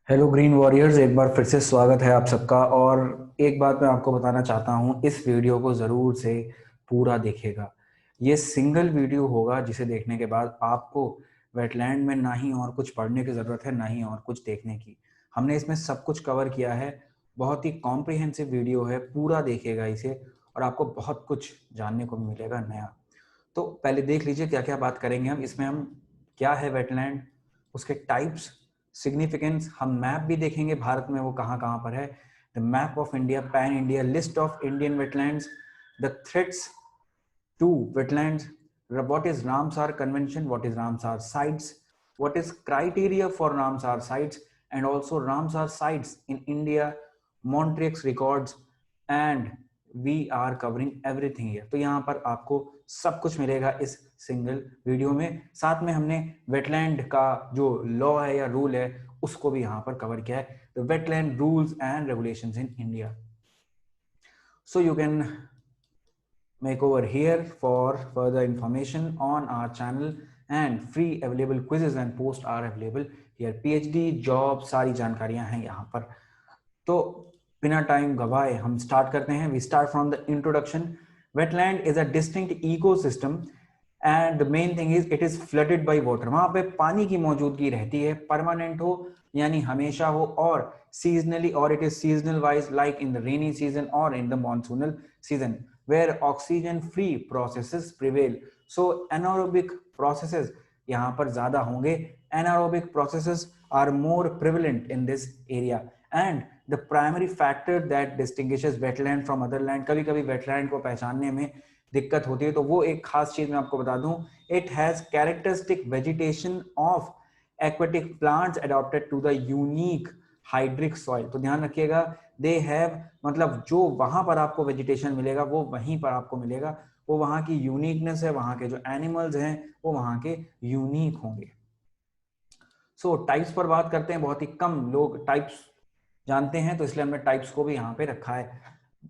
Hello green warriors, एक बार फिर से स्वागत है आप सबका। और एक बात मैं आपको बताना चाहता हूँ, इस वीडियो को ज़रूर से पूरा देखिएगा। ये सिंगल वीडियो होगा जिसे देखने के बाद आपको वेटलैंड में ना ही और कुछ पढ़ने की ज़रूरत है, ना ही और कुछ देखने की। हमने इसमें सब कुछ कवर किया है। बहुत ही कॉम्प्रिहेंसिव वीडियो है, पूरा देखिएगा इसे और आपको बहुत कुछ जानने को मिलेगा नया। तो पहले देख लीजिए क्या क्या बात करेंगे हम इसमें। हम क्या है वेटलैंड, उसके टाइप्स, सिग्निफिकेंस, हम मैप भी देखेंगे भारत में वो कहाँ कहाँ पर है, the map of India, pan India, list of Indian wetlands, the threats to wetlands, what is Ramsar convention, what is Ramsar sites, what is criteria for Ramsar sites, and also Ramsar sites in India, Montreux records, and we are covering everything here। तो यहाँ पर आपको सब कुछ मिलेगा इस single video में। साथ में हमने वेटलैंड का जो लॉ है या रूल है उसको भी यहाँ पर कवर किया है, the wetland rules and regulations in India. So you can make over here for further information on our channel, and free available quizzes and posts are available here। PhD job सारी जानकारियां हैं यहाँ पर। तो बिना time गवाए हम start करते हैं। We start from the introduction. Wetland is a distinct ecosystem and the main thing is it is flooded by water. वहां पे पानी की मौजूदगी रहती है, परमानेंट हो यानी हमेशा हो, और सीजनली, और it is seasonal wise like in the rainy season और in the monsoonal season where oxygen free processes prevail। so anaerobic processes यहाँ पर ज्यादा होंगे। anaerobic processes are more prevalent in this area and the primary factor that distinguishes wetland from other land। कभी कभी wetland को पहचानने में दिक्कत होती है, तो वो एक खास चीज मैं आपको बता दूं, it has characteristic vegetation of aquatic plants adapted to the unique hydric soil. तो ध्यान रखिएगा, दे हैव, मतलब जो वहां पर आपको वेजिटेशन मिलेगा वो वहीं पर आपको मिलेगा, वो वहां की यूनिकनेस है, वहां के जो एनिमल्स हैं वो वहां के यूनिक होंगे। सो टाइप्स पर बात करते हैं, बहुत ही कम लोग टाइप्स जानते हैं, तो इसलिए हमने टाइप्स को भी यहाँ पे रखा है।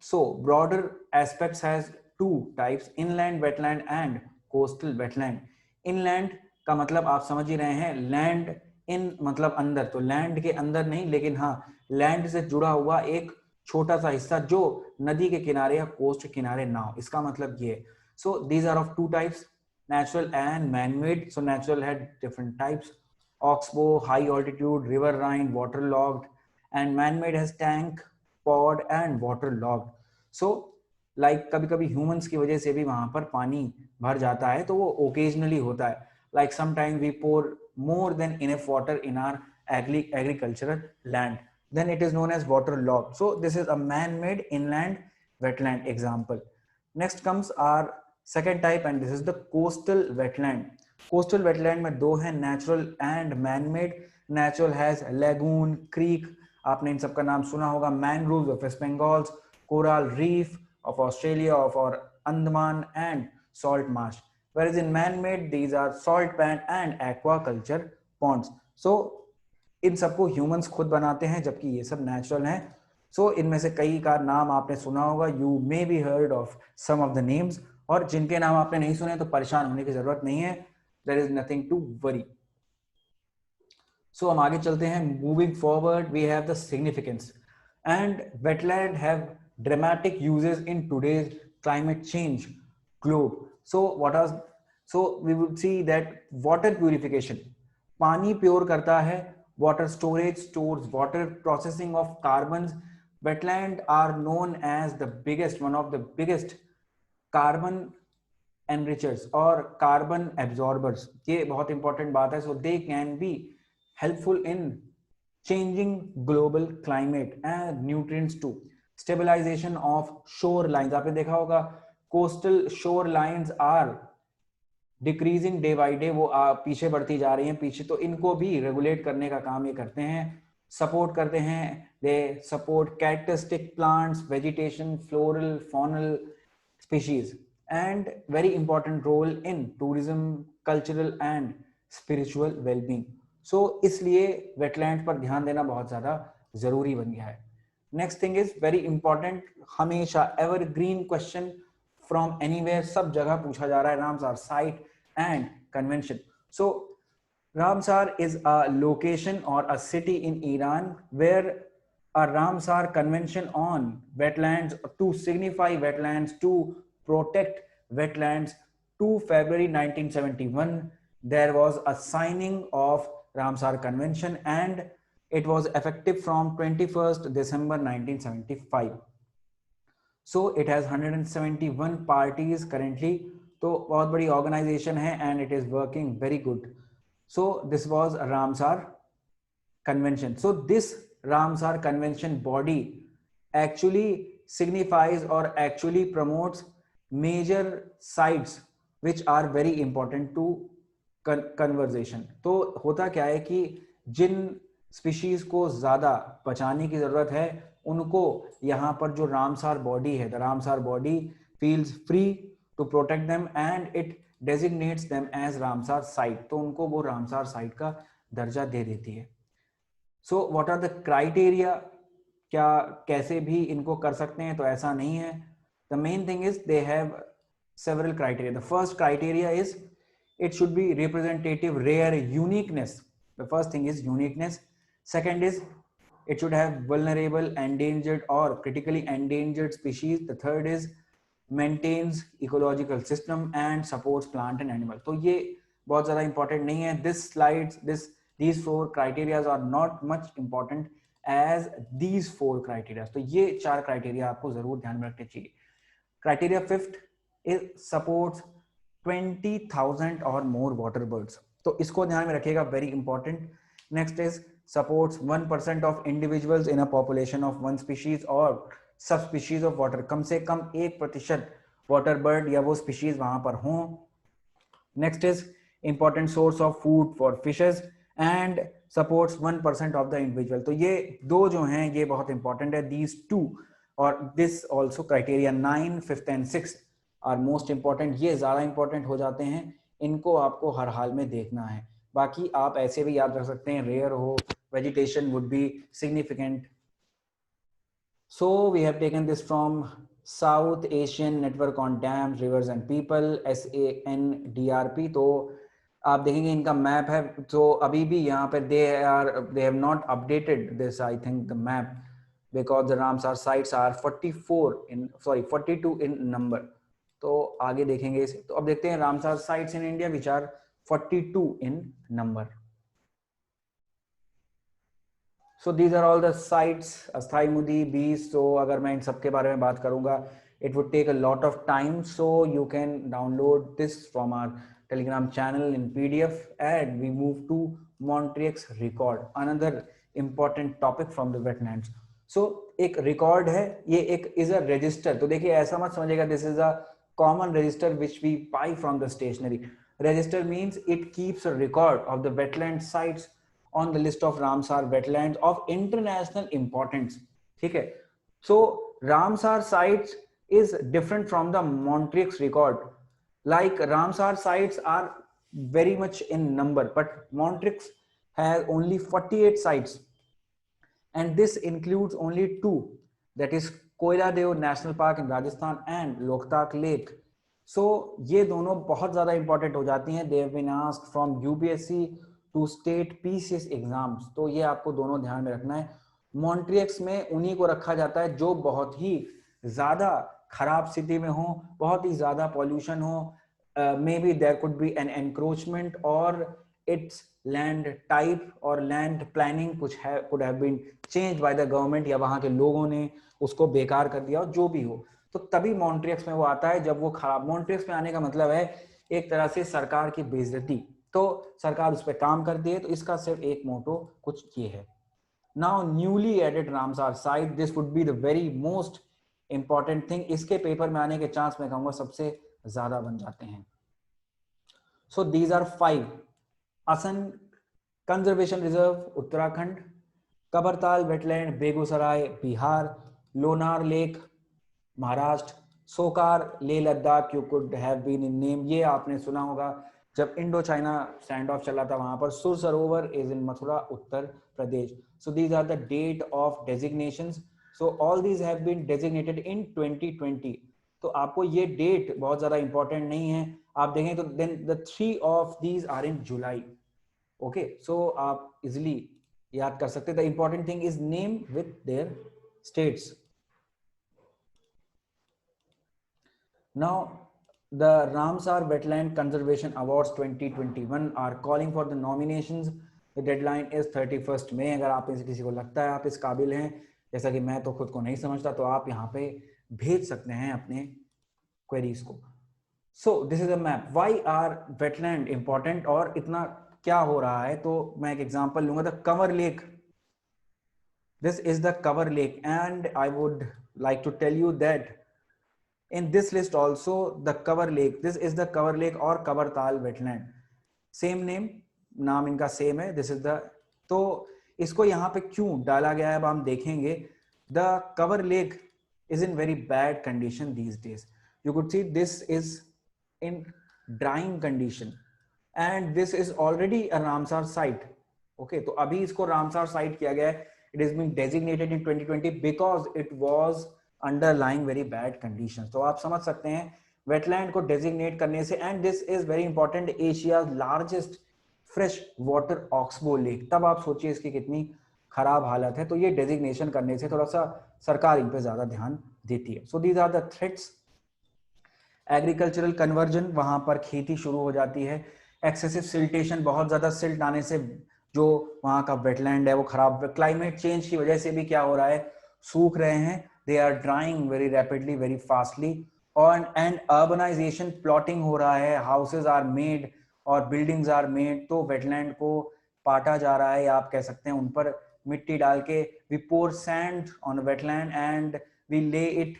So broader aspects has two types, inland wetland and coastal wetland. Inland का मतलब आप समझ ही रहे हैं, लैंड इन मतलब अंदर, तो लैंड के अंदर नहीं, लेकिन हाँ लैंड से जुड़ा हुआ एक छोटा सा हिस्सा जो नदी के किनारे या कोस्ट के किनारे ना हो, इसका मतलब ये। So these are of two types, natural and man-made। So natural had different types: oxbow, high altitude, river Rhine, waterlogged, and man-made has tank, pod, and waterlogged। So like कभी कभी ह्यूमंस की वजह से भी वहां पर पानी भर जाता है, तो वो ओकेजनली होता है। like sometimes we pour more than enough water in our agricultural land, then it is known as waterlogged। so this is a man-made inland wetland example। next comes our second type and this is the coastal wetland। coastal wetland में दो है, natural and man-made। natural has lagoon, creek, आपने इन सबका नाम सुना होगा, mangroves of West Bengal, coral reef of Australia, of our Andaman, and salt marsh। whereas in man-made these are salt pan and aquaculture ponds। so इन सबको humans खुद बनाते हैं, जबकि ये सब नेचुरल हैं। सो इनमें से कई का नाम आपने सुना होगा, you may be heard of some of the names, और जिनके नाम आपने नहीं सुने तो परेशान होने की जरूरत नहीं है, there is nothing to worry. So हम आगे चलते हैं। Moving forward we have the significance and wetland have dramatic uses in today's climate change globe. So what are, so we would see that water purification, पानी pure करता है, water storage stores water, processing of carbons। wetland are known as the biggest, one of the biggest carbon enrichers और carbon absorbers। ये बहुत important बात है। so they can be helpful in changing global climate and nutrients too। stabilization of shore lines, आपने देखा होगा coastal shore lines are decreasing day by day, वो पीछे बढ़ती जा रही हैं पीछे, तो इनको भी रेगुलेट करने का काम ये करते हैं, सपोर्ट करते हैं। They support characteristic plants, vegetation, floral faunal species, and very important role in tourism, cultural and spiritual wellbeing. So इसलिए वेटलैंड पर ध्यान देना बहुत ज्यादा जरूरी बन गया है। Next thing is very important, हमेशा एवरग्रीन क्वेश्चन फ्रॉम एनीवेयर, सब जगह पूछा जा रहा है, Ramsar site and convention. So Ramsar is a location or a city in Iran where a Ramsar convention on wetlands to signify wetlands, to protect wetlands, to February 1971 there was a signing of Ramsar convention and it was effective from 21st December 1975. So it has 171 parties currently. तो बहुत बड़ी organization है and it is working very good. So this was a Ramsar convention. So this Ramsar convention body actually signifies or actually promotes major sites which are very important to conversation. तो होता क्या है कि जिन species को ज्यादा बचाने की जरूरत है उनको यहाँ पर जो रामसार बॉडी है, the Ramsar body feels free to protect them and it designates them as Ramsar site, तो उनको वो रामसार साइट का दर्जा दे देती है. So what are the criteria, क्या कैसे भी इनको कर सकते हैं, तो ऐसा नहीं है. The main thing is they have several criteria. The first criteria is it should be representative, rare, uniqueness. The first thing is uniqueness. Second is it should have vulnerable, endangered or critically endangered species. The third is maintains ecological system and supports plant and animal. तो ये बहुत ज़्यादा important नहीं है. These four criteria are not much important as these four criteria. तो ये 4 criteria आपको ज़रूर ध्यान में रखने चाहिए. Criteria fifth is supports 20,000 or more water birds. तो इसको ध्यान में रखिएगा, very important. Next is supports 1% of individuals in a population of one species or subspecies of water. कम से कम 1% water bird या वो species वहां पर हों. Next is important source of food for fishes and supports 1% of the individual. तो ये दो जो हैं ये बहुत important है. These two और this also criteria 9, 5th and 6th are most important. ये ज़्यादा important हो जाते हैं, इनको आपको हर हाल में देखना है. बाकी आप ऐसे भी याद रख सकते हैं, rare हो, vegetation would be significant. So we have taken this from South Asian Network on Dams, Rivers and People, SANDRP. तो आप देखेंगे इनका मैप है. तो अभी भी यहाँ पर they have not updated this, I think, the map, because the Ramsar sites are 42 in number. तो आगे देखेंगे इसे. तो अब देखते हैं Ramsar sites in India which are 42 in number. So these are all the sites, Ashtamudi 20. तो अगर मैं इन सब के बारे में बात करूंगा it would take a lot of time, so you can download this from our Telegram channel in PDF. And we move to Montreux record, another important topic from the wetlands. So एक record है, ये एक is a resistor. तो देखिए ऐसा मत समझिएगा this is a common register which we buy from the stationery. Register means it keeps a record of the wetland sites on the list of Ramsar wetlands of international importance. ठीक है. So Ramsar sites is different from the Montreux record. Like Ramsar sites are very much in number, but Montreux has only 48 sites, and this includes only 2, that is कोयला देव national park in Rajasthan and Loktak lake. सो ये दोनों बहुत ज्यादा important हो जाती हैं. They have been asked from UPSC to state PCS exams. तो ये आपको दोनों ध्यान में रखना है. मॉन्ट्रियक्स में उन्हीं को रखा जाता है जो बहुत ही ज्यादा खराब स्थिति में हो, बहुत ही ज्यादा पॉल्यूशन हो, may be there could be an encroachment और इट्स लैंड टाइप और लैंड प्लानिंग कुछ है could have been changed by the government, या वहां के लोगों ने उसको बेकार कर दिया, और जो भी हो. तो तभी मॉन्ट्रियक्स में वो आता है जब वो खराब. मॉन्ट्रियक्स में आने का मतलब है एक तरह से सरकार की बेइज्जती. तो सरकार उस पर काम करती है. तो इसका सिर्फ एक मोटो कुछ ये है. Now newly added Ramsar site, this would be the very most important thing. इसके पेपर में आने के चांस मैं कहूंगा सबसे ज्यादा बन जाते हैं. So these are 5. Asan conservation reserve Uttarakhand, Kabartal wetland Begusarai Bihar, Lonar lake Maharashtra, Tsokar Leh Ladakh, you could have been in name, ये आपने सुना होगा जब इंडो चाइना स्टैंड ऑफ चला था वहां पर. Sur Sarovar is in Mathura Uttar Pradesh. So these are the date of designations. So all these have been designated in 2020. तो आपको ये डेट बहुत ज्यादा इंपॉर्टेंट नहीं है. आप देखें तो then the 3 of these are in July. Okay, so आप इजिली याद कर सकते हैं. The important thing is name with their states. Now the Ramsar Wetland Conservation Awards 2021 are calling for the nominations. The deadline is 31st May. अगर आप में से किसी को लगता है आप इस काबिल हैं, जैसा कि मैं तो खुद को नहीं समझता, तो आप यहाँ पे भेज सकते हैं अपने क्वेरीज को. So this is a map. Why are wetland important और इतना क्या हो रहा है? तो मैं एक एग्जांपल लूंगा. The Kanwar lake. This is the Kanwar lake and I would like to tell you that in this list also the cover lake, this is the cover lake or kavartal wetland, same name, नाम इनका same है. This is the, तो इसको यहाँ पे क्यों डाला गया है अब हम देखेंगे. The Kanwar lake is in very bad condition these days. You could see this is in drying condition and this is already a Ramsar site. Okay, तो अभी इसको रामसार साइट किया गया है. It has been designated in 2020 because it was underlying very bad conditions. तो आप समझ सकते हैं वेटलैंड को डेजिग्नेट करने से. And this is very important, Asia largest fresh water oxbow lake. तब आप सोचिए इसकी कितनी खराब हालत है. तो ये डेजिग्नेशन करने से थोड़ा सा सरकार इन पे ज्यादा ध्यान देती है. So these are the threats. Agricultural conversion, वहां पर खेती शुरू हो जाती है. एक्सेसिव सिल्टेशन, बहुत ज्यादा सिल्ट आने से जो वहां का वेटलैंड है वो खराब. क्लाइमेट चेंज की वजह से भी क्या हो रहा है, सूख रहे हैं. They are drying very rapidly, very fastly. And urbanization, plotting हो रहा है, houses are made और buildings are made. तो wetland को पाटा जा रहा है, या आप कह सकते हैं उन पर मिट्टी डाल के we pour sand on a wetland and we lay it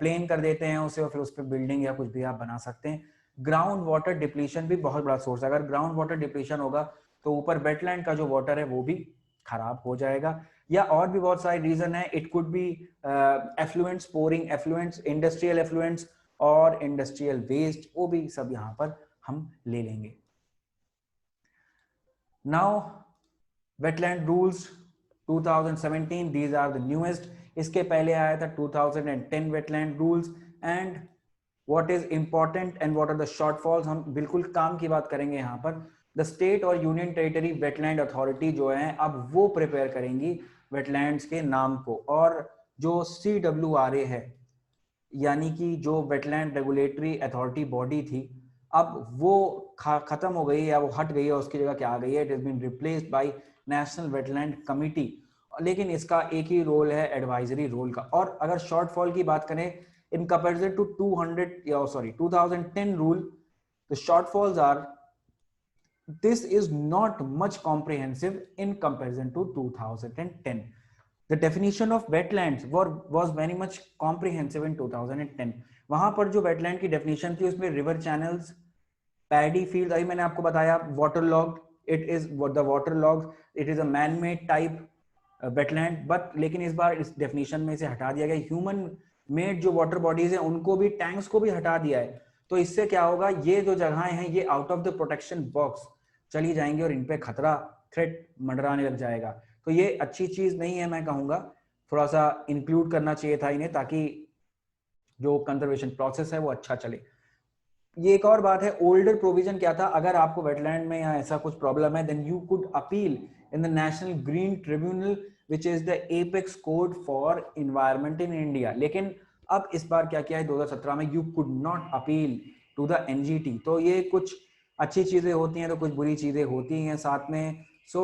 plain कर देते हैं उसे, और फिर उस पर बिल्डिंग या कुछ भी आप बना सकते हैं. ग्राउंड वाटर डिप्लीशन भी बहुत बड़ा सोर्स है. अगर ग्राउंड वाटर डिप्लीशन होगा तो ऊपर वेटलैंड का जो वाटर है वो भी खराब हो जाएगा. या और भी बहुत सारे रीजन है. It could be effluents, pouring effluents, industrial effluents और इंडस्ट्रियल वेस्ट, वो भी सब यहाँ पर हम ले लेंगे. Now wetland rules 2017, these are the newest. इसके पहले आया था 2010 wetland rules. And what is important and what are the shortfalls, हम बिल्कुल काम की बात करेंगे यहाँ पर. द स्टेट और यूनियन टेरिटरी वेटलैंड अथॉरिटी जो है अब वो प्रिपेयर करेंगी वेटलैंड्स के नाम को. और जो CWRA है, यानी कि जो वेटलैंड रेगुलेटरी अथॉरिटी बॉडी थी, अब वो खत्म हो गई, या वो हट गई है, उसकी जगह क्या आ गई है, it has been replaced by national wetland committee. लेकिन इसका एक ही रोल है, एडवाइजरी रोल का. और अगर शॉर्टफॉल की बात करें in comparison to 2010 rule, the shortfalls are this is not much comprehensive in comparison to 2010. The definition of wetlands was very much comprehensive in 2010. वहां पर जो wetland की definition थी उसमें river channels, paddy fields, अभी मैंने आपको बताया waterlogged, it is the waterlogged, it is a man-made type wetland. but लेकिन इस बार इस definition में से हटा दिया गया. human made जो water bodies है उनको भी, tanks को भी हटा दिया है. तो इससे क्या होगा, ये जो जगहें हैं ये out of the protection box चली जाएंगी और इन पे खतरा, थ्रेट मंडराने लग जाएगा. तो ये अच्छी चीज नहीं है, मैं कहूंगा थोड़ा सा इंक्लूड करना चाहिए था इन्हें, ताकि जो कंजर्वेशन प्रोसेस है वो अच्छा चले. ये एक और बात है, ओल्डर प्रोविजन क्या था, अगर आपको वेटलैंड में या ऐसा कुछ प्रॉब्लम है, then you could appeal in the national green tribunal which is the apex court for environment in India. लेकिन अब इस बार क्या किया है 2017 में, you could not appeal to the NGT. तो ये कुछ अच्छी चीजें होती हैं तो कुछ बुरी चीजें होती हैं साथ में. सो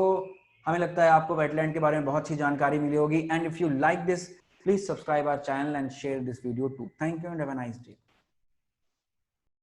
हमें लगता है आपको वेटलैंड के बारे में बहुत सी जानकारी मिली होगी. And if you like this, please subscribe our channel and share this video too. Thank you and have a nice day.